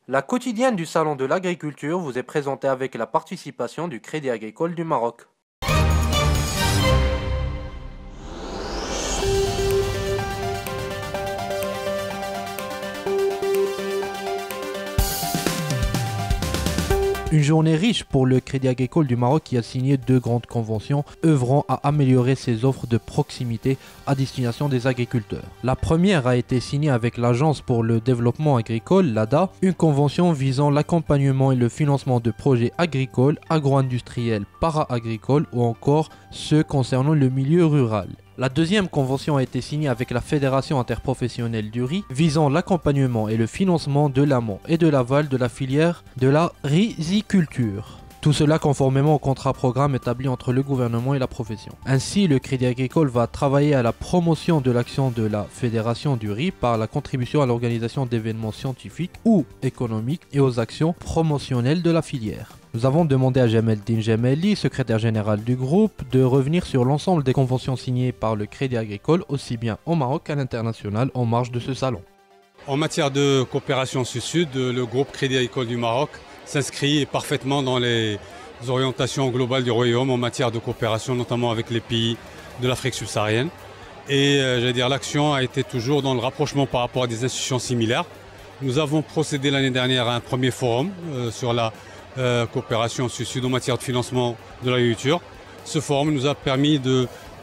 La quotidienne du Salon de l'Agriculture vous est présentée avec la participation du Crédit Agricole du Maroc. Une journée riche pour le Crédit Agricole du Maroc qui a signé deux grandes conventions œuvrant à améliorer ses offres de proximité à destination des agriculteurs. La première a été signée avec l'Agence pour le développement agricole, l'ADA, une convention visant l'accompagnement et le financement de projets agricoles, agro-industriels, para-agricoles ou encore ceux concernant le milieu rural. La deuxième convention a été signée avec la Fédération interprofessionnelle du riz, visant l'accompagnement et le financement de l'amont et de l'aval de la filière de la riziculture. Tout cela conformément au contrat programme établi entre le gouvernement et la profession. Ainsi, le Crédit Agricole va travailler à la promotion de l'action de la Fédération du riz par la contribution à l'organisation d'événements scientifiques ou économiques et aux actions promotionnelles de la filière. Nous avons demandé à Jameldine Gemelli, secrétaire général du groupe, de revenir sur l'ensemble des conventions signées par le Crédit Agricole, aussi bien au Maroc qu'à l'international, en marge de ce salon. En matière de coopération sud-sud, le groupe Crédit Agricole du Maroc s'inscrit parfaitement dans les orientations globales du Royaume en matière de coopération, notamment avec les pays de l'Afrique subsaharienne. Et l'action a été toujours dans le rapprochement par rapport à des institutions similaires. Nous avons procédé l'année dernière à un premier forum sur la coopération sud-sud en matière de financement de l'agriculture. Ce forum nous a permis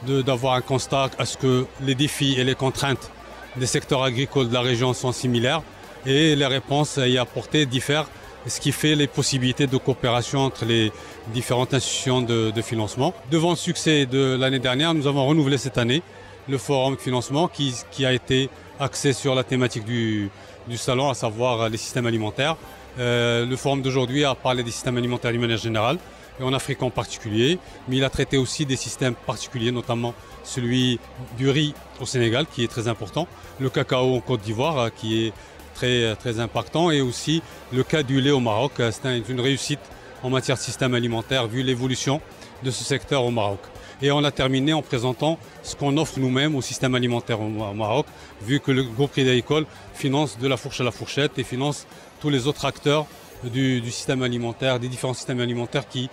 d'avoir un constat à ce que les défis et les contraintes des secteurs agricoles de la région sont similaires et les réponses y apportées diffèrent, ce qui fait les possibilités de coopération entre les différentes institutions de financement. Devant le succès de l'année dernière, nous avons renouvelé cette année le forum de financement qui a été axé sur la thématique du salon, à savoir les systèmes alimentaires. Le forum d'aujourd'hui a parlé des systèmes alimentaires d'une manière générale, et en Afrique en particulier, mais il a traité aussi des systèmes particuliers, notamment celui du riz au Sénégal, qui est très important, le cacao en Côte d'Ivoire, qui est très impactant, et aussi le cas du lait au Maroc. C'est une réussite en matière de système alimentaire, vu l'évolution de ce secteur au Maroc. Et on a terminé en présentant ce qu'on offre nous-mêmes au système alimentaire au Maroc, vu que le groupe Crédit Agricole finance de la fourche à la fourchette et finance tous les autres acteurs du système alimentaire, des différents systèmes alimentaires qui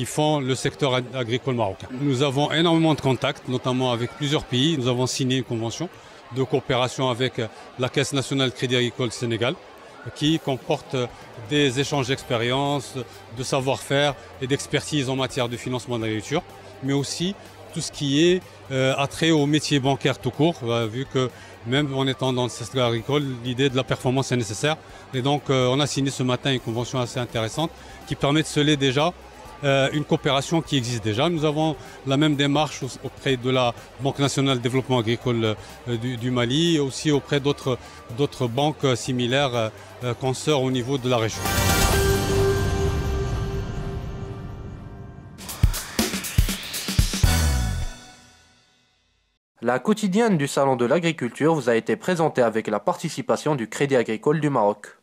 font le secteur agricole marocain. Nous avons énormément de contacts, notamment avec plusieurs pays. Nous avons signé une convention de coopération avec la Caisse nationale de Crédit Agricole Sénégal, qui comporte des échanges d'expériences, de savoir-faire et d'expertise en matière de financement de l'agriculture, mais aussi tout ce qui est attrait au métier bancaire tout court, vu que même en étant dans le secteur agricole, l'idée de la performance est nécessaire. Et donc on a signé ce matin une convention assez intéressante qui permet de sceller déjà une coopération qui existe déjà. Nous avons la même démarche auprès de la Banque nationale de développement agricole du Mali, et aussi auprès d'autres banques similaires consoeurs au niveau de la région. La quotidienne du Salon de l'Agriculture vous a été présentée avec la participation du Crédit Agricole du Maroc.